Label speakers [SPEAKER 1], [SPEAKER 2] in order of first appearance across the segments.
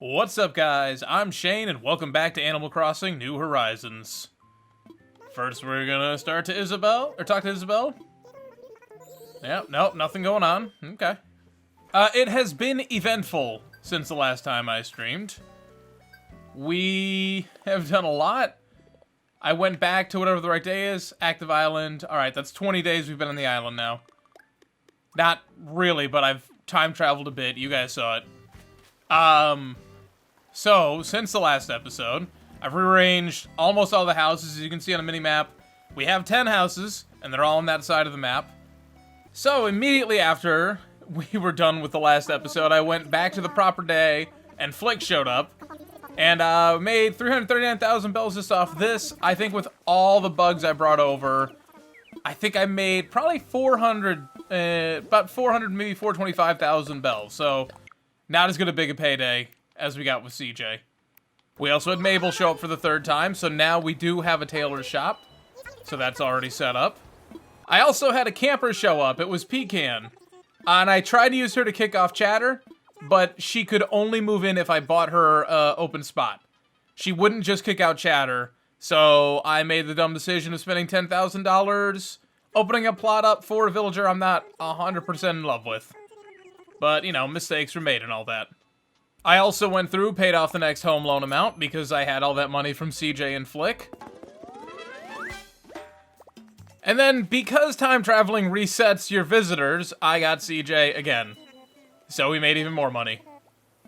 [SPEAKER 1] What's up, guys? I'm Shane, and welcome back to Animal Crossing New Horizons. First, we're gonna talk to Isabelle. Yep, nope, nothing going on. Okay. It has been eventful since the last time I streamed. We have done a lot. I went back to whatever the right day is, Active Island. Alright, that's 20 days we've been on the island now. Not really, but I've time traveled a bit. You guys saw it. So, since the last episode, I've rearranged almost all the houses, as you can see on the mini-map. We have 10 houses, and they're all on that side of the map. So, immediately after we were done with the last episode, I went back to the proper day, and Flick showed up, and made 339,000 bells just off this. I think with all the bugs I brought over, I think I made probably 400, about 400, maybe 425,000 bells. So, not as good a big a payday as we got with CJ. We also had Mabel show up for the third time, so now we do have a tailor's shop. So that's already set up. I also had a camper show up. It was Pecan. And I tried to use her to kick off chatter, but she could only move in if I bought her open spot. She wouldn't just kick out chatter, so I made the dumb decision of spending $10,000 opening a plot up for a villager I'm not 100% in love with. But, you know, mistakes were made and all that. I also went through, paid off the next home loan amount because I had all that money from CJ and Flick. And then, because time traveling resets your visitors, I got CJ again. So we made even more money.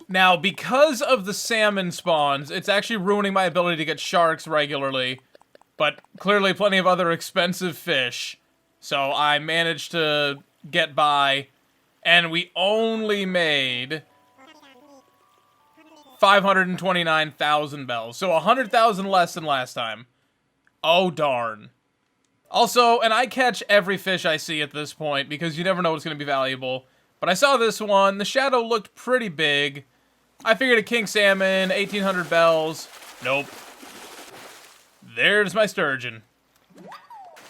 [SPEAKER 1] Now, because of the salmon spawns, it's actually ruining my ability to get sharks regularly. But clearly plenty of other expensive fish. So I managed to get by. And we only made 529,000 bells. So 100,000 less than last time. Oh, darn. Also, and I catch every fish I see at this point because you never know what's going to be valuable. But I saw this one. The shadow looked pretty big. I figured a king salmon, 1,800 bells. Nope. There's my sturgeon.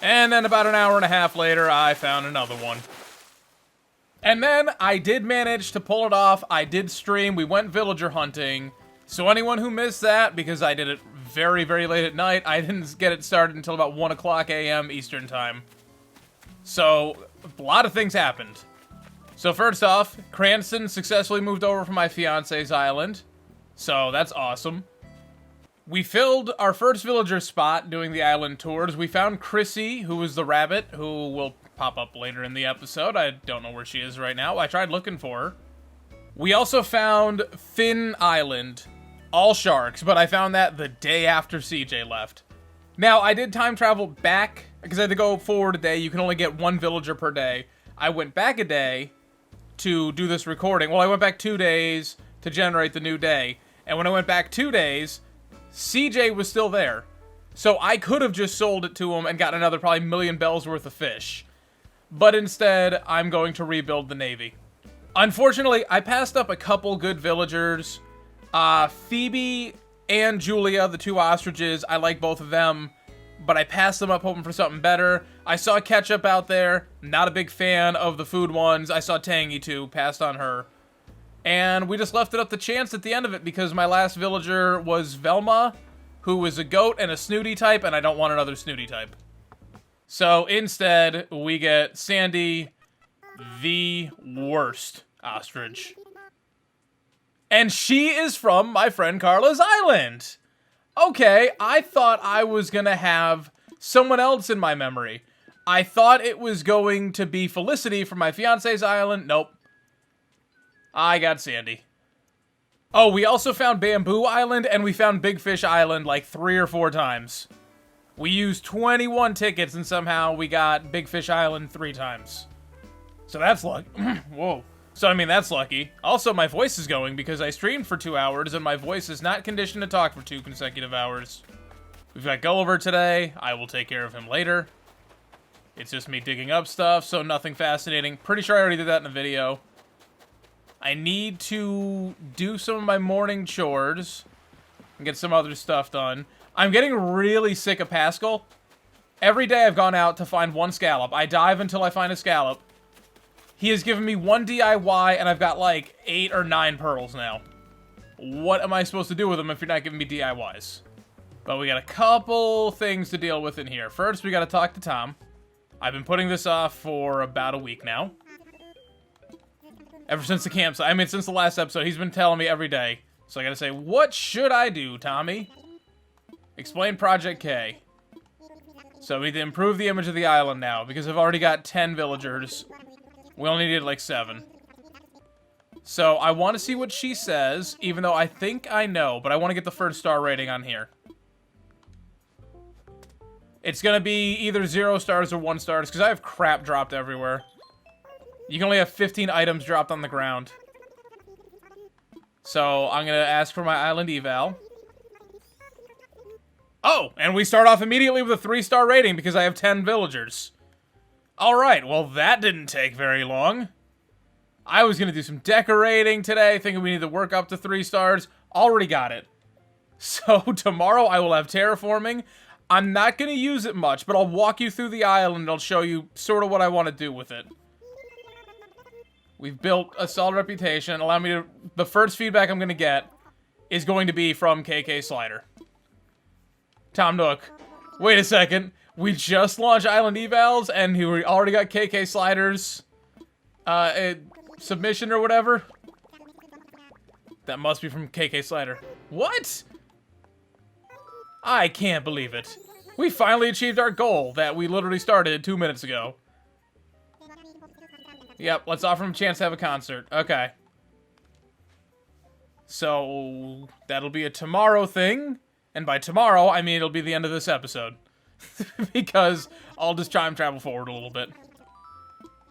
[SPEAKER 1] And then about an hour and a half later, I found another one. And then I did manage to pull it off. I did stream. We went villager hunting. So anyone who missed that, because I did it very, very late at night, I didn't get it started until about 1 o'clock a.m. Eastern time. So a lot of things happened. So first off, Cranston successfully moved over from my fiance's island. So that's awesome. We filled our first villager spot doing the island tours. We found Chrissy, who was the rabbit, who will pop up later in the episode. I don't know where she is right now. I tried looking for her. We also found Finn Island. All sharks, but I found that the day after CJ left. Now, I did time travel back, because I had to go forward a day. You can only get one villager per day. I went back a day to do this recording. Well, I went back 2 days to generate the new day. And when I went back 2 days, CJ was still there. So I could have just sold it to him and gotten another probably million bells worth of fish. But instead, I'm going to rebuild the Navy. Unfortunately, I passed up a couple good villagers. Phoebe and Julia, the two ostriches, I like both of them. But I passed them up hoping for something better. I saw Ketchup out there. Not a big fan of the food ones. I saw Tangy too. Passed on her. And we just left it up to chance at the end of it because my last villager was Velma, who was a goat and a snooty type, and I don't want another snooty type. So instead, we get Sandy, the worst ostrich. And she is from my friend Carla's island. Okay, I thought I was going to have someone else in my memory. I thought it was going to be Felicity from my fiance's island. Nope. I got Sandy. Oh, we also found Bamboo Island, and we found Big Fish Island like 3 or 4 times. We used 21 tickets, and somehow we got Big Fish Island 3 times. So that's lucky. Whoa. So, I mean, that's lucky. Also, my voice is going because I streamed for 2 hours, and my voice is not conditioned to talk for 2 consecutive hours. We've got Gulliver today. I will take care of him later. It's just me digging up stuff, so nothing fascinating. Pretty sure I already did that in the video. I need to do some of my morning chores and get some other stuff done. I'm getting really sick of Pascal. Every day I've gone out to find one scallop. I dive until I find a scallop. He has given me 1 DIY, and I've got like 8 or 9 pearls now. what am I supposed to do with them if you're not giving me DIYs? But we got a couple things to deal with in here. First, we got to talk to Tom. I've been putting this off for about a week now. Ever since the campsite. I mean, since the last episode, he's been telling me every day. So I got to say, what should I do, Tommy? Explain Project K. So we need to improve the image of the island now, because I've already got 10 villagers. We only needed like 7. So I want to see what she says, even though I think I know, but I want to get the first star rating on here. It's going to be either 0 stars or 1 stars, because I have crap dropped everywhere. You can only have 15 items dropped on the ground. So I'm going to ask for my island eval. Oh, and we start off immediately with a 3-star rating because I have 10 villagers. Alright, well that didn't take very long. I was going to do some decorating today, thinking we need to work up to 3 stars. Already got it. So tomorrow I will have terraforming. I'm not going to use it much, but I'll walk you through the island and I'll show you sort of what I want to do with it. We've built a solid reputation. Allow me to... The first feedback I'm going to get is going to be from KK Slider. Tom Nook, wait a second. We just launched Island Evals, and we already got KK Slider's submission or whatever. That must be from KK Slider. What? I can't believe it. We finally achieved our goal that we literally started 2 minutes ago. Yep, let's offer him a chance to have a concert. Okay. So, that'll be a tomorrow thing. And by tomorrow, I mean it'll be the end of this episode. Because I'll just time travel forward a little bit.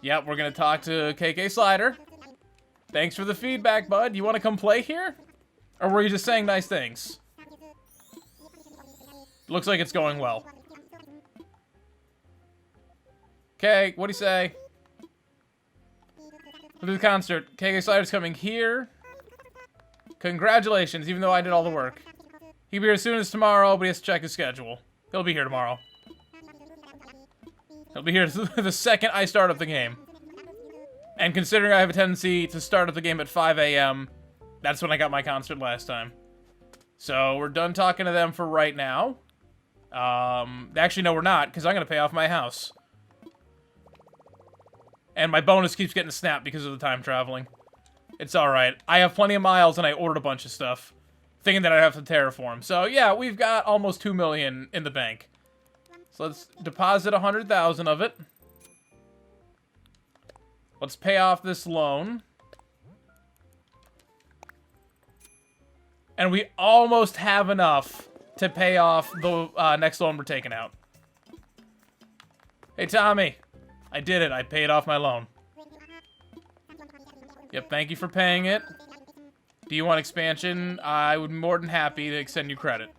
[SPEAKER 1] Yep, we're going to talk to KK Slider. Thanks for the feedback, bud. You want to come play here? Or were you just saying nice things? Looks like it's going well. Okay, what'd he say? We'll do the concert. KK Slider's coming here. Congratulations, even though I did all the work. He'll be here as soon as tomorrow, but he has to check his schedule. He'll be here tomorrow. He'll be here the second I start up the game. And considering I have a tendency to start up the game at 5 a.m., that's when I got my concert last time. So, we're done talking to them for right now. Actually, no, we're not, because I'm going to pay off my house. And my bonus keeps getting snapped because of the time traveling. It's alright. I have plenty of miles, and I ordered a bunch of stuff. Thinking that I'd have to terraform. So, yeah, we've got almost 2 million in the bank. So, let's deposit 100,000 of it. Let's pay off this loan. And we almost have enough to pay off the next loan we're taking out. Hey, Tommy. I did it. I paid off my loan. Yep, thank you for paying it. Do you want expansion? I would be more than happy to extend you credit.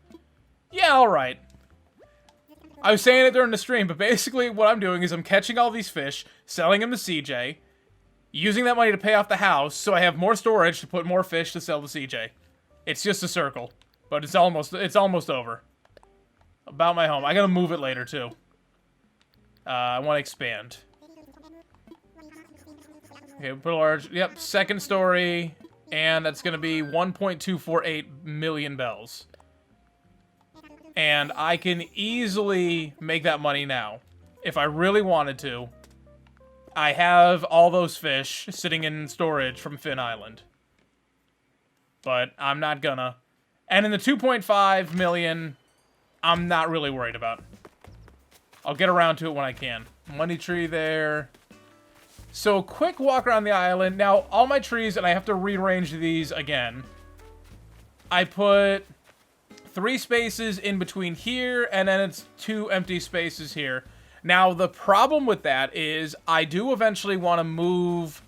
[SPEAKER 1] Yeah, alright. I was saying it during the stream, but basically what I'm doing is I'm catching all these fish, selling them to CJ, using that money to pay off the house, so I have more storage to put more fish to sell to CJ. It's just a circle, but it's almost over. About my home. I gotta move it later, too. I want to expand. Okay, put a large... Yep, second story... And that's going to be 1.248 million bells. And I can easily make that money now. If I really wanted to. I have all those fish sitting in storage from Finn Island. But I'm not gonna. And in the 2.5 million, I'm not really worried about. I'll get around to it when I can. Money tree there. So, quick walk around the island. Now, all my trees, and I have to rearrange these again. I put 3 spaces in between here, and then it's 2 empty spaces here. Now, the problem with that is I do eventually want to move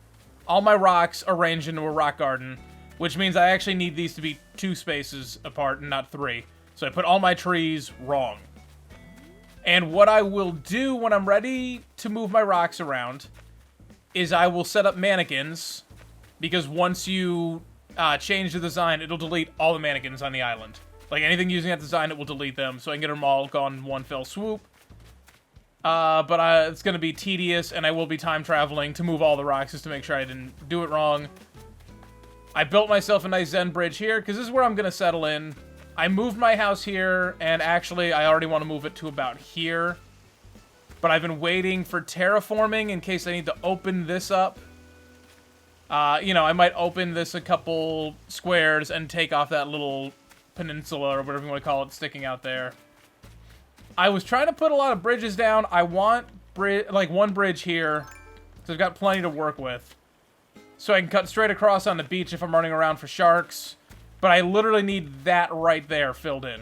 [SPEAKER 1] all my rocks arranged into a rock garden, which means I actually need these to be 2 spaces apart and not 3. So I put all my trees wrong. And what I will do when I'm ready to move my rocks around is I will set up mannequins, because once you change the design, it'll delete all the mannequins on the island. Like, anything using that design, it will delete them, so I can get them all gone in one fell swoop. But it's going to be tedious, and I will be time traveling to move all the rocks just to make sure I didn't do it wrong. I built myself a nice Zen bridge here, because this is where I'm going to settle in. I moved my house here, and actually, I already want to move it to about here. But I've been waiting for terraforming in case I need to open this up. You know, I might open this a couple squares and take off that little peninsula, or whatever you want to call it, sticking out there. I was trying to put a lot of bridges down. I want, like, one bridge here, so I've got plenty to work with. So I can cut straight across on the beach if I'm running around for sharks. But I literally need that right there filled in.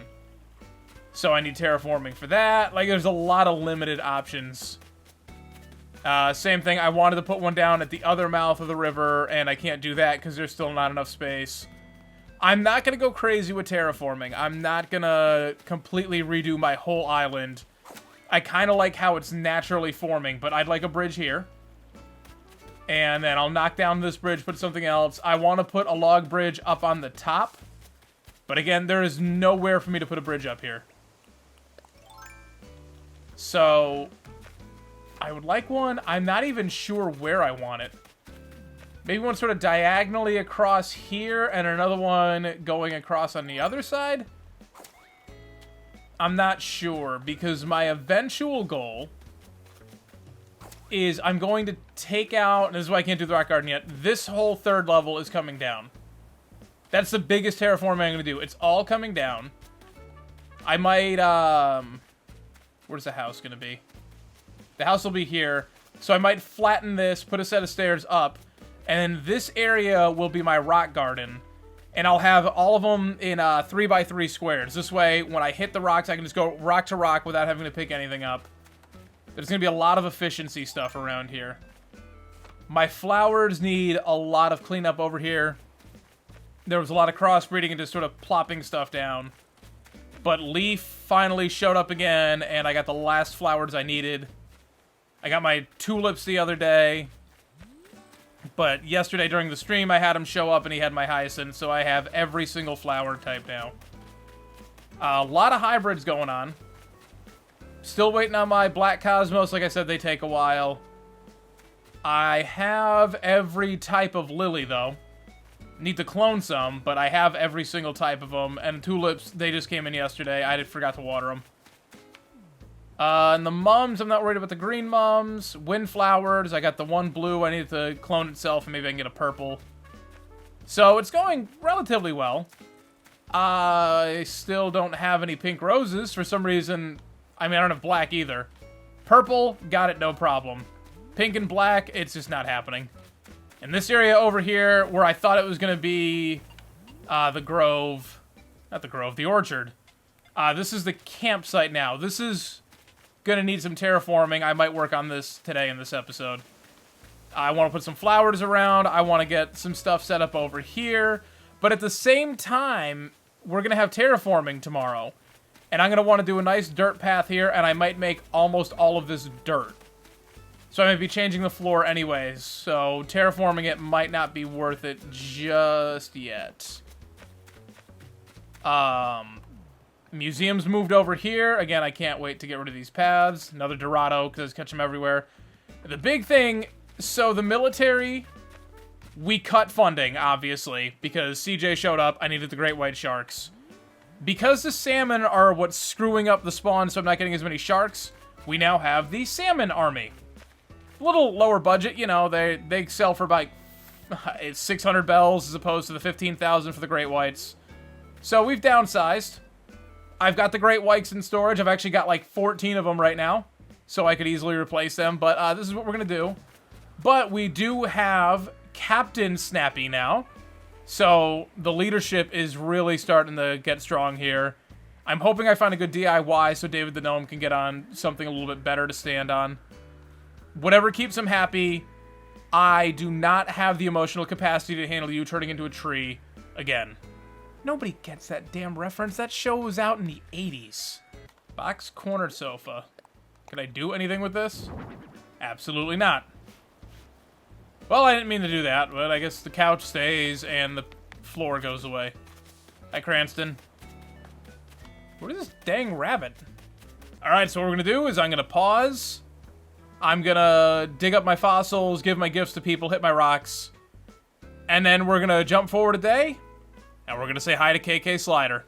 [SPEAKER 1] So I need terraforming for that. Like, there's a lot of limited options. Same thing, I wanted to put one down at the other mouth of the river, and I can't do that because there's still not enough space. I'm not going to go crazy with terraforming. I'm not going to completely redo my whole island. I kind of like how it's naturally forming, but I'd like a bridge here. And then I'll knock down this bridge, put something else. I want to put a log bridge up on the top. But again, there is nowhere for me to put a bridge up here. So, I would like one. I'm not even sure where I want it. Maybe one sort of diagonally across here, and another one going across on the other side? I'm not sure, because my eventual goal is I'm going to take out, and this is why I can't do the rock garden yet, this whole third level is coming down. That's the biggest terraforming I'm going to do. It's all coming down. I might, where's the house going to be? The house will be here. So I might flatten this, put a set of stairs up, and this area will be my rock garden. And I'll have all of them in 3x3 squares. This way, when I hit the rocks, I can just go rock to rock without having to pick anything up. There's going to be a lot of efficiency stuff around here. My flowers need a lot of cleanup over here. There was a lot of crossbreeding and just sort of plopping stuff down. But leaf finally showed up again, and I got the last flowers I needed. I got my tulips the other day. But yesterday during the stream, I had him show up, and he had my hyacinth, so I have every single flower type now. A lot of hybrids going on. Still waiting on my black cosmos. Like I said, they take a while. I have every type of lily, though. Need to clone some, but I have every single type of them. And tulips, they just came in yesterday. I forgot to water them. And the mums, I'm not worried about the green mums. Windflowers, I got the one blue. I need to clone itself, and maybe I can get a purple. So it's going relatively well. I still don't have any pink roses. For some reason, I mean, I don't have black either. Purple, got it, no problem. Pink and black, it's just not happening. In this area over here, where I thought it was going to be the grove, not the grove, the orchard. This is the campsite now. This is going to need some terraforming. I might work on this today in this episode. I want to put some flowers around. I want to get some stuff set up over here. But at the same time, we're going to have terraforming tomorrow. And I'm going to want to do a nice dirt path here, and I might make almost all of this dirt. So I might be changing the floor anyways, so terraforming it might not be worth it just yet. Museum's moved over here. Again, I can't wait to get rid of these paths. Another Dorado, because I catch them everywhere. The big thing, so the military, we cut funding, obviously, because CJ showed up. I needed the great white sharks. Because the salmon are what's screwing up the spawn, so I'm not getting as many sharks, we now have the salmon army. A little lower budget, you know, they sell for about 600 bells as opposed to the 15,000 for the great whites. So we've downsized. I've got the great whites in storage. I've actually got like 14 of them right now, so I could easily replace them, but this is what we're going to do. But we do have Captain Snappy now, so the leadership is really starting to get strong here. I'm hoping I find a good DIY so David the Gnome can get on something a little bit better to stand on. Whatever keeps him happy. I do not have the emotional capacity to handle you turning into a tree again. Nobody gets that damn reference. That show was out in the 80s. Box corner sofa. Can I do anything with this? Absolutely not. Well, I didn't mean to do that, but I guess the couch stays and the floor goes away. Hi, Cranston. What is this dang rabbit? Alright, so what we're going to do is I'm going to pause. I'm going to dig up my fossils, give my gifts to people, hit my rocks. And then we're gonna jump forward a day, and we're gonna say hi to KK Slider.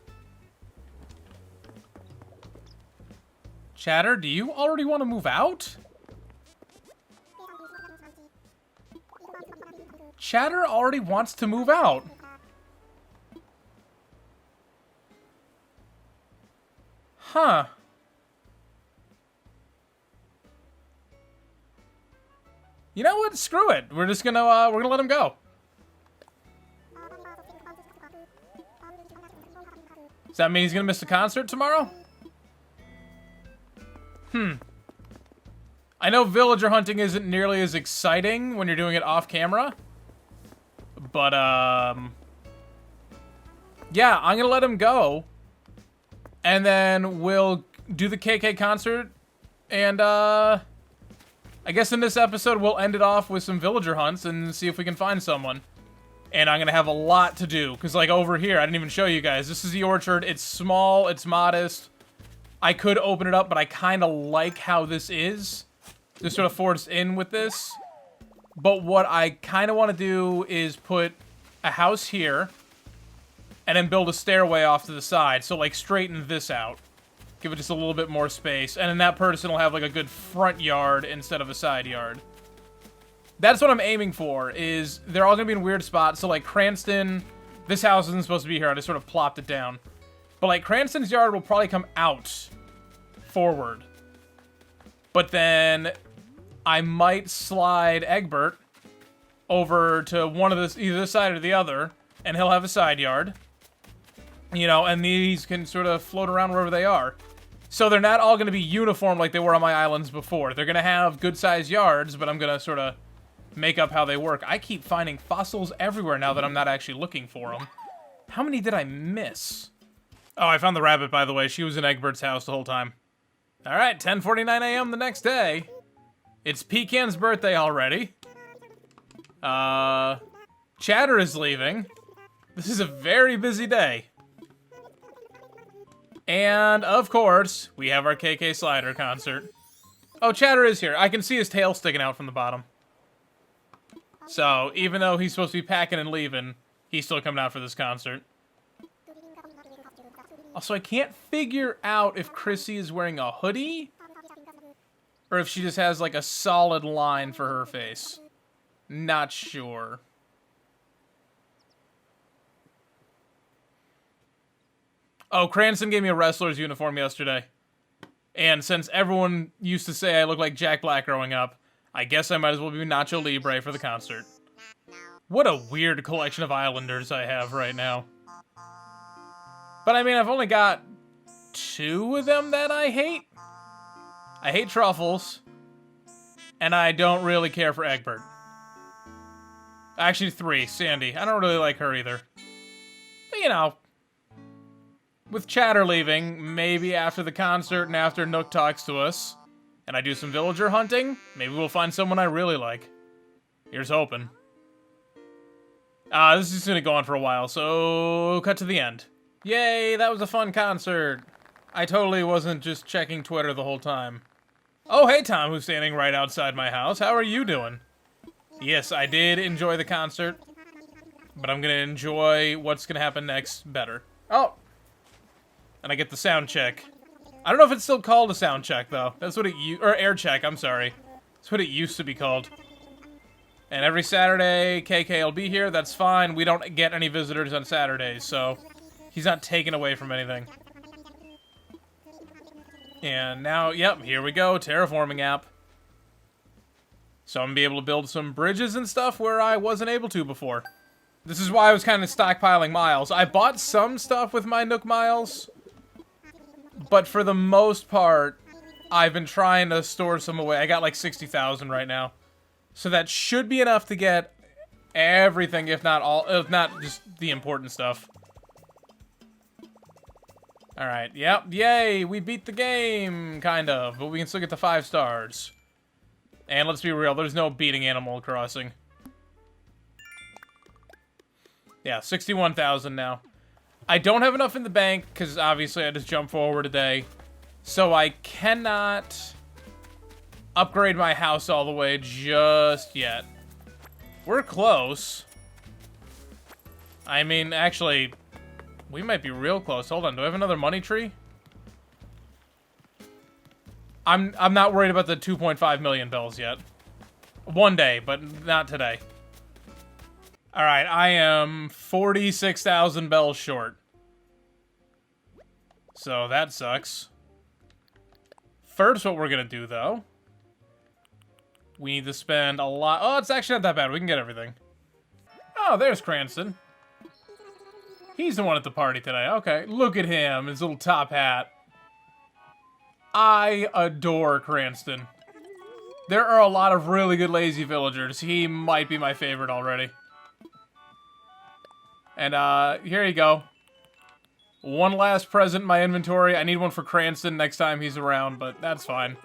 [SPEAKER 1] Chatter, do you already want to move out? Chatter already wants to move out. Huh. You know what? Screw it. We're just gonna let him go. Does that mean he's gonna miss the concert tomorrow? I know villager hunting isn't nearly as exciting when you're doing it off camera. But, yeah, I'm gonna let him go. And then we'll do the KK concert. And, I guess in this episode, we'll end it off with some villager hunts and see if we can find someone. And I'm gonna have a lot to do. Because, like, over here, I didn't even show you guys. This is the orchard. It's small. It's modest. I could open it up, but I kind of like how this is. Just sort of forced in with this. But what I kind of want to do is put a house here. And then build a stairway off to the side. So, like, straighten this out. Give it just a little bit more space. And then that person will have, like, a good front yard instead of a side yard. That's what I'm aiming for, is they're all going to be in weird spots. So, like, Cranston, this house isn't supposed to be here. I just sort of plopped it down. But, like, Cranston's yard will probably come out forward. But then I might slide Egbert over to one of this, either this side or the other, and he'll have a side yard. You know, and these can sort of float around wherever they are. So they're not all going to be uniform like they were on my islands before. They're going to have good-sized yards, but I'm going to sort of make up how they work. I keep finding fossils everywhere now that I'm not actually looking for them. How many did I miss? Oh, I found the rabbit, by the way. She was in Egbert's house the whole time. All right, 10:49 a.m. the next day. It's Pecan's birthday already. Chatter is leaving. This is a very busy day. And, of course, we have our KK Slider concert. Oh, Chatter is here. I can see his tail sticking out from the bottom. So, even though he's supposed to be packing and leaving, he's still coming out for this concert. Also, I can't figure out if Chrissy is wearing a hoodie or if she just has, like, a solid line for her face. Not sure. Oh, Cranston gave me a wrestler's uniform yesterday. And since everyone used to say I look like Jack Black growing up, I guess I might as well be Nacho Libre for the concert. What a weird collection of Islanders I have right now. But I mean, I've only got 2 of them that I hate. I hate Truffles. And I don't really care for Egbert. Actually, 3. Sandy. I don't really like her either. But, you know, with Chatter leaving, maybe after the concert and after Nook talks to us, and I do some villager hunting, maybe we'll find someone I really like. Here's hoping. This is going to go on for a while, so cut to the end. Yay, that was a fun concert. I totally wasn't just checking Twitter the whole time. Oh, hey Tom, who's standing right outside my house. How are you doing? Yes, I did enjoy the concert, but I'm going to enjoy what's going to happen next better. Oh, and I get the sound check. I don't know if it's still called a sound check, though. That's what it or air check, I'm sorry. That's what it used to be called. And every Saturday, KK will be here. That's fine. We don't get any visitors on Saturdays, so he's not taken away from anything. And now, yep, here we go. Terraforming app. So I'm going to be able to build some bridges and stuff where I wasn't able to before. This is why I was kind of stockpiling miles. I bought some stuff with my Nook miles, but for the most part, I've been trying to store some away. I got like 60,000 right now. So that should be enough to get everything, if not all, if not just the important stuff. Alright, yep, yay, we beat the game, kind of, but we can still get the 5 stars. And let's be real, there's no beating Animal Crossing. Yeah, 61,000 now. I don't have enough in the bank, because obviously I just jumped forward a day. So I cannot upgrade my house all the way just yet. We're close. I mean, actually, we might be real close. Hold on, do I have another money tree? I'm not worried about the 2.5 million bells yet. One day, but not today. Alright, I am 46,000 bells short. So that sucks. First, what we're gonna do, though, we need to spend a lot. Oh, it's actually not that bad. We can get everything. Oh, there's Cranston. He's the one at the party today. Okay, look at him, his little top hat. I adore Cranston. There are a lot of really good lazy villagers. He might be my favorite already. And, here you go. One last present in my inventory. I need one for Cranston next time he's around, but that's fine.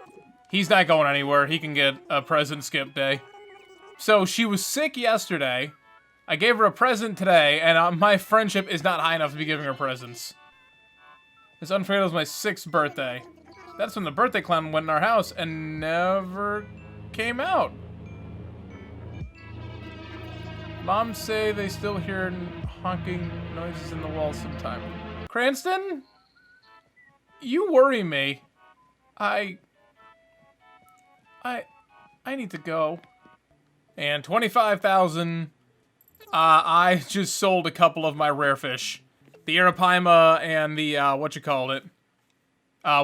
[SPEAKER 1] He's not going anywhere. He can get a present skip day. So, she was sick yesterday. I gave her a present today, and my friendship is not high enough to be giving her presents. This unfair was my 6th birthday. That's when the birthday clown went in our house and never came out. Moms say they still hear honking noises in the wall sometime. Cranston? You worry me. I need to go. And 25,000. I just sold a couple of my rare fish. The arapaima and the,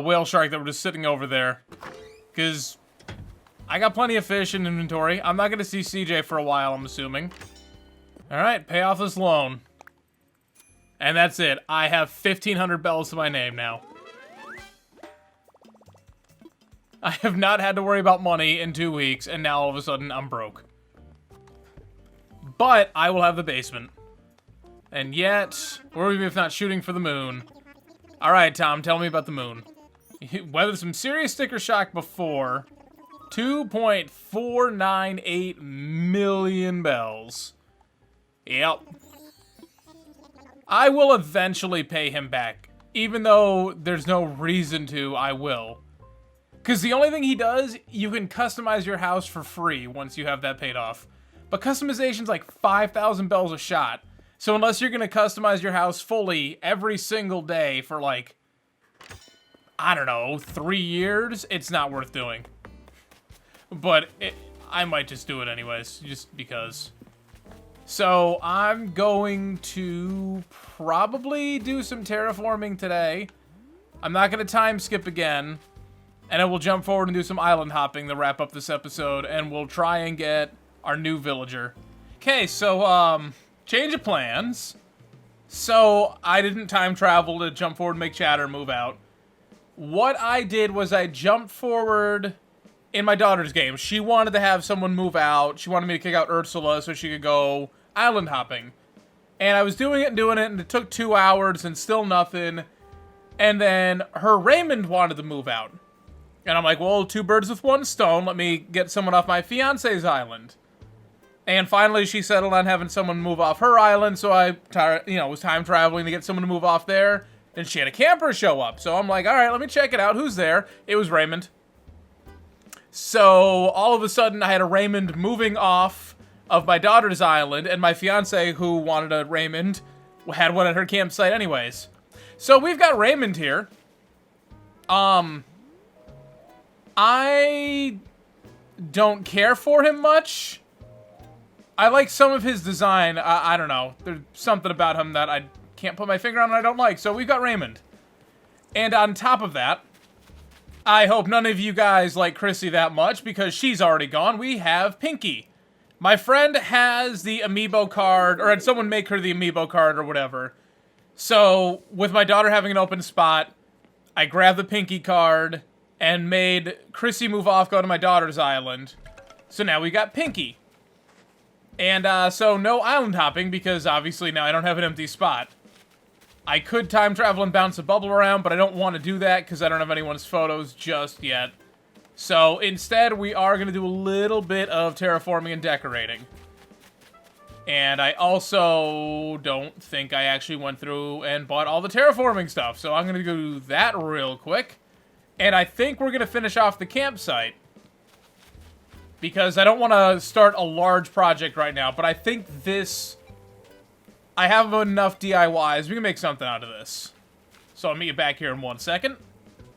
[SPEAKER 1] whale shark that were just sitting over there. Because I got plenty of fish in inventory. I'm not going to see CJ for a while, I'm assuming. Alright, pay off this loan. And that's it. I have 1,500 bells to my name now. I have not had to worry about money in 2 weeks, and now all of a sudden I'm broke. But I will have the basement. And yet, or even if not shooting for the moon. Alright, Tom, tell me about the moon. Weathered some serious sticker shock before. 2.498 million bells. Yep. I will eventually pay him back. Even though there's no reason to, I will. Because the only thing he does, you can customize your house for free once you have that paid off. But customization's like 5,000 bells a shot. So unless you're going to customize your house fully every single day for like, I don't know, 3 years, it's not worth doing. But I might just do it anyways, just because. So I'm going to probably do some terraforming today. I'm not going to time skip again. And I will jump forward and do some island hopping to wrap up this episode. And we'll try and get our new villager. Okay, so, change of plans. So, I didn't time travel to jump forward, make chatter, move out. What I did was I jumped forward in my daughter's game. She wanted to have someone move out. She wanted me to kick out Ursula so she could go island hopping. And I was doing it, and it took 2 hours and still nothing. And then her Raymond wanted to move out. And I'm like, well, 2 birds with 1 stone. Let me get someone off my fiance's island. And finally, she settled on having someone move off her island, so I, was time traveling to get someone to move off there. And she had a camper show up, so I'm like, all right, let me check it out. Who's there? It was Raymond. So all of a sudden, I had a Raymond moving off of my daughter's island, and my fiance, who wanted a Raymond, had one at her campsite anyways. So we've got Raymond here. I don't care for him much. I like some of his design. I don't know. There's something about him that I can't put my finger on and I don't like. So we've got Raymond. And on top of that, I hope none of you guys like Chrissy that much because she's already gone. We have Pinky. My friend has the amiibo card, or had someone make her the amiibo card or whatever. So with my daughter having an open spot, I grabbed the Pinky card and made Chrissy move off, go to my daughter's island. So now we got Pinky. And, so no island hopping, because obviously now I don't have an empty spot. I could time travel and bounce a bubble around, but I don't want to do that, because I don't have anyone's photos just yet. So, instead, we are going to do a little bit of terraforming and decorating. And I also don't think I actually went through and bought all the terraforming stuff, so I'm going to go do that real quick. And I think we're going to finish off the campsite. Because I don't want to start a large project right now, but I think this I have enough DIYs. We can make something out of this. So I'll meet you back here in 1 second.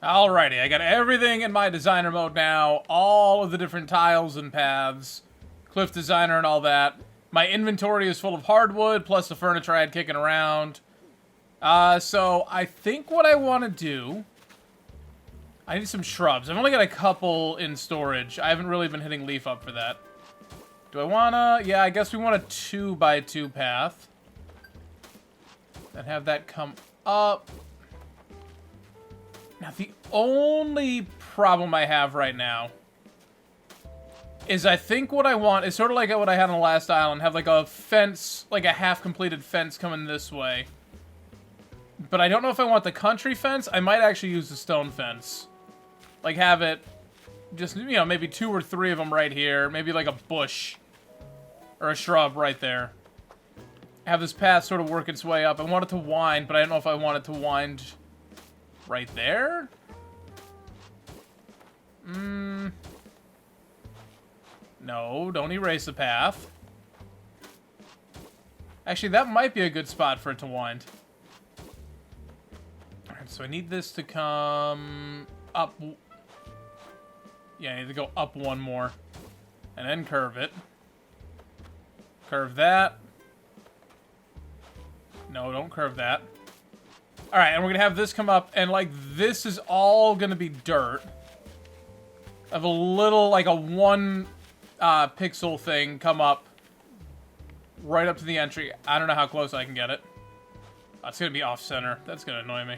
[SPEAKER 1] Alrighty, I got everything in my designer mode now. All of the different tiles and paths. Cliff designer and all that. My inventory is full of hardwood, plus the furniture I had kicking around. So I think what I want to do... I need some shrubs. I've only got a couple in storage. I haven't really been hitting leaf up for that. Do I wanna... Yeah, I guess we want a 2x2 path. And have that come up. Now, the only problem I have right now is I think what I want is sort of like what I had on the last island. Have like a fence, like a half-completed fence coming this way. But I don't know if I want the country fence. I might actually use the stone fence. Like have it just, you know, maybe 2 or 3 of them right here. Maybe like a bush or a shrub right there. Have this path sort of work its way up. I want it to wind, but I don't know if I want it to wind right there. No, don't erase the path. Actually, that might be a good spot for it to wind. Alright, so I need this to come up. Yeah, I need to go up 1 more. And then curve it. Curve that. No, don't curve that. Alright, and we're gonna have this come up, and like, this is all gonna be dirt. I have a little, like a 1 pixel thing come up right up to the entry. I don't know how close I can get it. Oh, it's gonna be off center. That's gonna annoy me.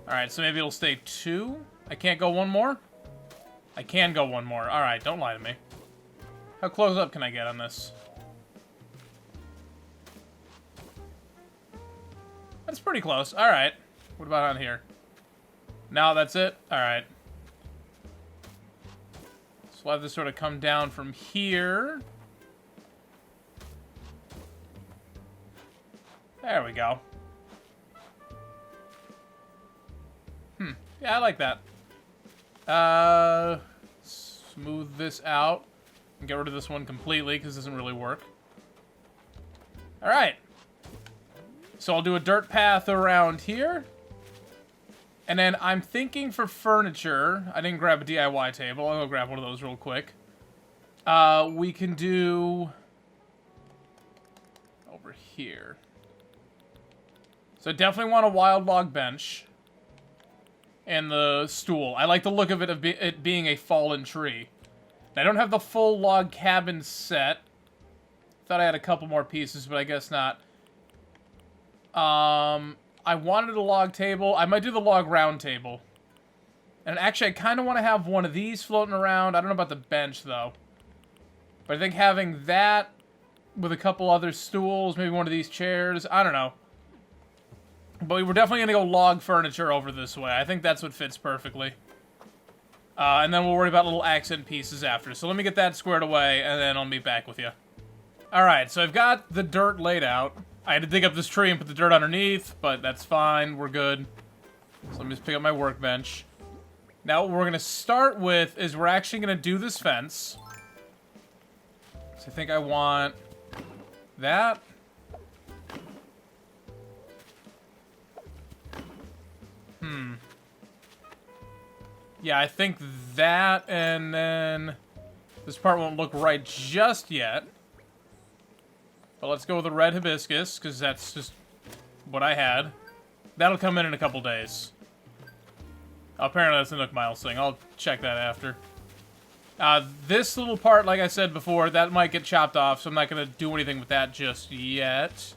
[SPEAKER 1] Alright, so maybe it'll stay 2. I can't go 1 more? I can go 1 more. Alright, don't lie to me. How close up can I get on this? That's pretty close. Alright. What about on here? No, that's it? Alright. So we'll have this sort of come down from here. There we go. Yeah, I like that. Smooth this out. And get rid of this one completely, because it doesn't really work. Alright. So I'll do a dirt path around here. And then I'm thinking for furniture... I didn't grab a DIY table. I'll go grab one of those real quick. We can do... over here. So definitely want a wild log bench. And the stool. I like the look of it being a fallen tree. I don't have the full log cabin set. Thought I had a couple more pieces, but I guess not. I wanted a log table. I might do the log round table. And actually, I kind of want to have one of these floating around. I don't know about the bench, though. But I think having that with a couple other stools, maybe one of these chairs, I don't know. But we're definitely going to go log furniture over this way. I think that's what fits perfectly. And then we'll worry about little accent pieces after. So let me get that squared away, and then I'll meet back with you. Alright, so I've got the dirt laid out. I had to dig up this tree and put the dirt underneath, but that's fine. We're good. So let me just pick up my workbench. Now what we're going to start with is we're actually going to do this fence. So I think I want that. Yeah, I think that, and then this part won't look right just yet. But let's go with the red hibiscus, because that's just what I had. That'll come in a couple days. Apparently that's a Nook Miles thing. I'll check that after. This little part, like I said before, that might get chopped off, so I'm not going to do anything with that just yet.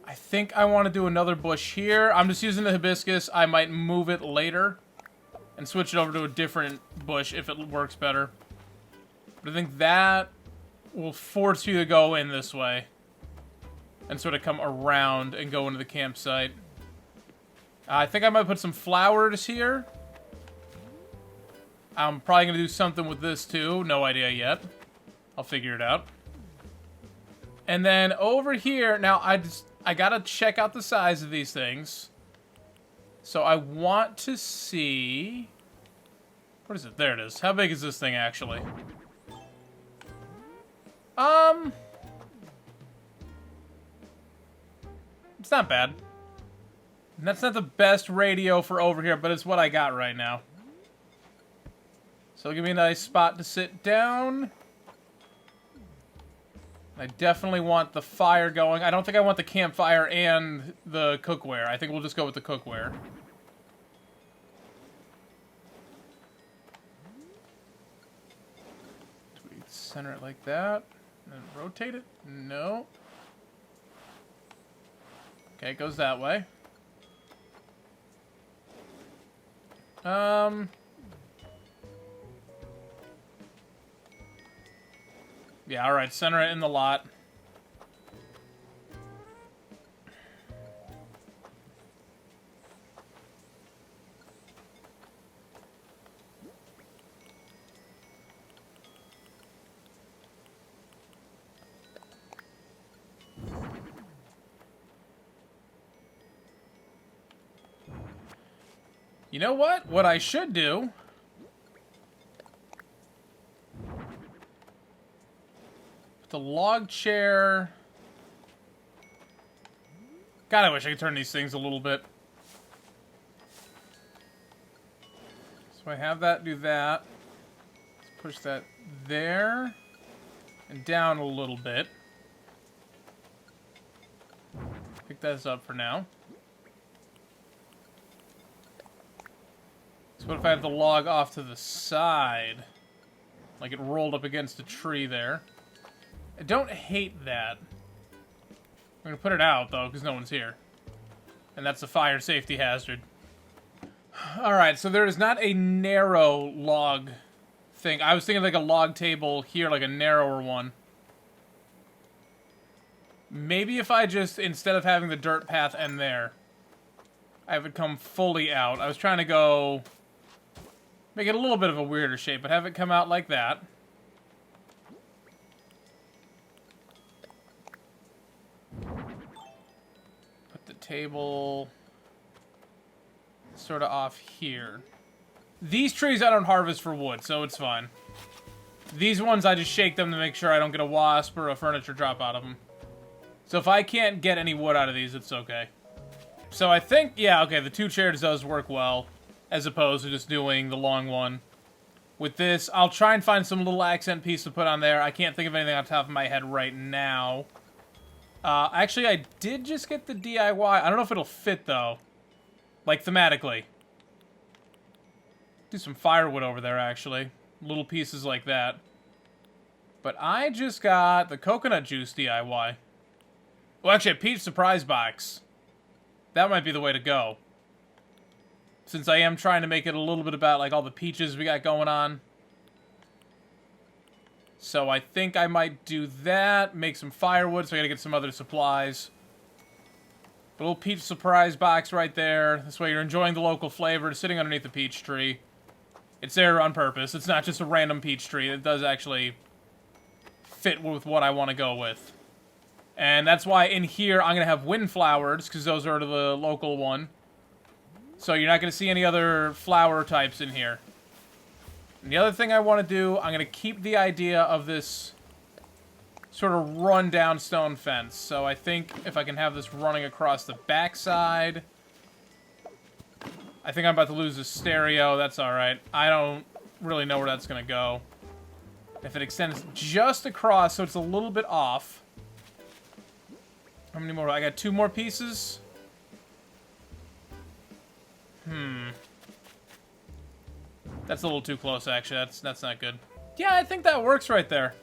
[SPEAKER 1] I think I want to do another bush here. I'm just using the hibiscus. I might move it later and switch it over to a different bush if it works better. But I think that will force you to go in this way and sort of come around and go into the campsite. I think I might put some flowers here. I'm probably going to do something with this too. No idea yet. I'll figure it out. And then over here, now I gotta check out the size of these things. So I want to see... What is it? There it is. How big is this thing actually? It's not bad. That's not the best radio for over here, but it's what I got right now. So give me a nice spot to sit down. I definitely want the fire going. I don't think I want the campfire and the cookware. I think we'll just go with the cookware. Do we center it like that? And rotate it? No. Okay, it goes that way. Yeah, alright, center it in the lot. You know what? What I should do... the log chair... God, I wish I could turn these things a little bit. So I have that do that. Let's push that there. And down a little bit. Pick this up for now. So what if I have the log off to the side? Like it rolled up against a tree there. I don't hate that. I'm going to put it out, though, because no one's here. And that's a fire safety hazard. Alright, so there is not a narrow log thing. I was thinking like a log table here, like a narrower one. Maybe if I just, instead of having the dirt path end there, I have it come fully out. I was trying to go... make it a little bit of a weirder shape, but have it come out like that. Put the table sort of off here. These trees I don't harvest for wood, so it's fine. These ones I just shake them to make sure I don't get a wasp or a furniture drop out of them. So if I can't get any wood out of these, it's okay. So I think, yeah, okay, the 2 chairs does work well, as opposed to just doing the long one. With this, I'll try and find some little accent piece to put on there. I can't think of anything on top of my head right now. Actually, I did just get the DIY. I don't know if it'll fit, though. Like, thematically. Do some firewood over there, actually. Little pieces like that. But I just got the coconut juice DIY. Well, actually, a peach surprise box. That might be the way to go. Since I am trying to make it a little bit about, like, all the peaches we got going on. So I think I might do that. Make some firewood, so I gotta get some other supplies. A little peach surprise box right there. This way you're enjoying the local flavor, sitting underneath the peach tree. It's there on purpose. It's not just a random peach tree. It does actually fit with what I want to go with. And that's why in here I'm going to have windflowers, because those are the local one. So you're not going to see any other flower types in here. And the other thing I want to do, I'm going to keep the idea of this sort of run-down stone fence. So I think if I can have this running across the backside... I think I'm about to lose the stereo. That's alright. I don't really know where that's going to go. If it extends just across, so it's a little bit off. How many more? I got 2 more pieces. That's a little too close, actually. That's not good. Yeah, I think that works right there.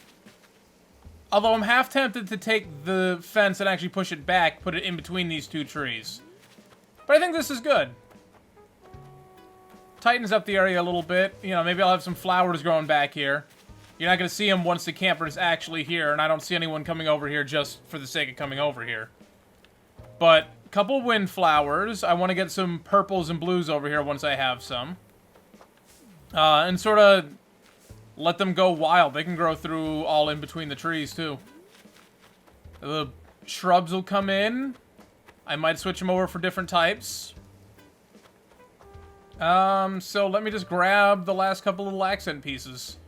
[SPEAKER 1] Although I'm half tempted to take the fence and actually push it back, put it in between these 2 trees. But I think this is good. Tightens up the area a little bit. You know, maybe I'll have some flowers growing back here. You're not going to see them once the camper is actually here, and I don't see anyone coming over here just for the sake of coming over here. But a couple windflowers. I want to get some purples and blues over here once I have some. And sort of let them go wild. They can grow through all in between the trees, too. The shrubs will come in. I might switch them over for different types. So let me just grab the last couple little accent pieces.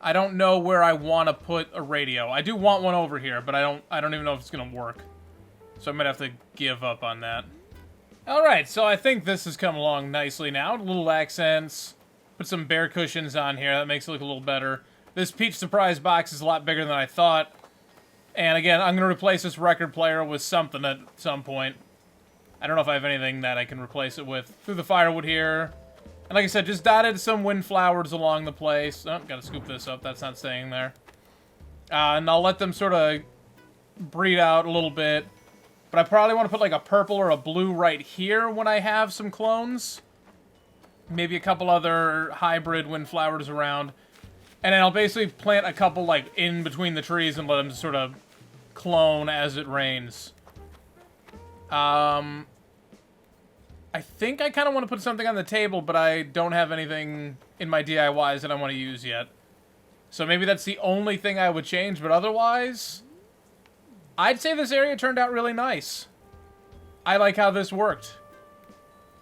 [SPEAKER 1] I don't know where I want to put a radio. I do want one over here, but I don't even know if it's going to work. So I might have to give up on that. Alright, so I think this has come along nicely now. Little accents. Put some bear cushions on here. That makes it look a little better. This Peach Surprise box is a lot bigger than I thought. And again, I'm going to replace this record player with something at some point. I don't know if I have anything that I can replace it with. Through the firewood here. And like I said, just dotted some windflowers along the place. Oh, gotta scoop this up. That's not staying there. And I'll let them sort of breed out a little bit. But I probably want to put like a purple or a blue right here when I have some clones. Maybe a couple other hybrid windflowers around. And then I'll basically plant a couple like in between the trees and let them sort of clone as it rains. I think I kind of want to put something on the table, but I don't have anything in my DIYs that I want to use yet. So maybe that's the only thing I would change, but otherwise, I'd say this area turned out really nice. I like how this worked.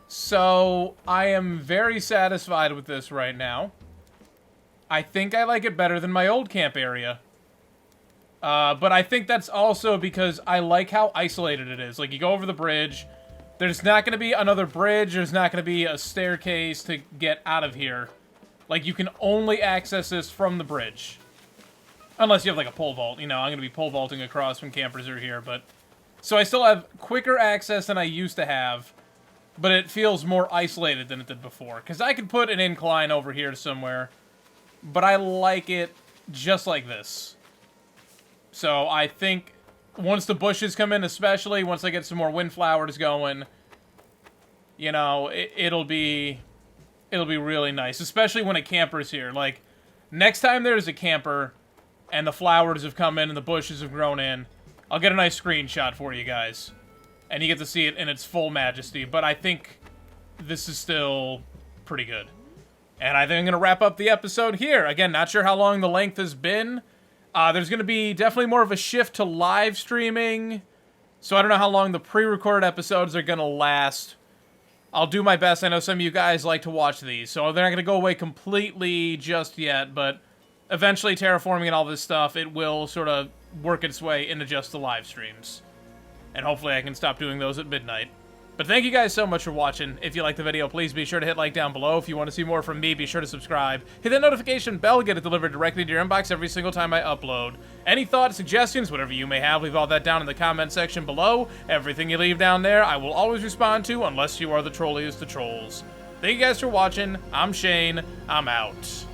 [SPEAKER 1] So I am very satisfied with this right now. I think I like it better than my old camp area. But I think that's also because I like how isolated it is. Like, you go over the bridge, there's not going to be another bridge, there's not going to be a staircase to get out of here. Like, you can only access this from the bridge. Unless you have, like, a pole vault. You know, I'm going to be pole vaulting across when campers are here, but... So I still have quicker access than I used to have, but it feels more isolated than it did before. Because I could put an incline over here somewhere, but I like it just like this. So I think once the bushes come in, especially, once I get some more windflowers going, you know, it'll be really nice. Especially when a camper's here. Like, next time there's a camper and the flowers have come in and the bushes have grown in, I'll get a nice screenshot for you guys. And you get to see it in its full majesty. But I think this is still pretty good. And I think I'm going to wrap up the episode here. Again, not sure how long the length has been. There's going to be definitely more of a shift to live streaming. So I don't know how long the pre-recorded episodes are going to last. I'll do my best. I know some of you guys like to watch these. So they're not going to go away completely just yet. But eventually, terraforming and all this stuff, it will sort of work its way into just the live streams. And hopefully I can stop doing those at midnight. But thank you guys so much for watching. If you liked the video, please be sure to hit like down below. If you want to see more from me, be sure to subscribe. Hit that notification bell, get it delivered directly to your inbox every single time I upload. Any thoughts, suggestions, whatever you may have, leave all that down in the comment section below. Everything you leave down there, I will always respond to, unless you are the trolliest of trolls. Thank you guys for watching. I'm Shane. I'm out.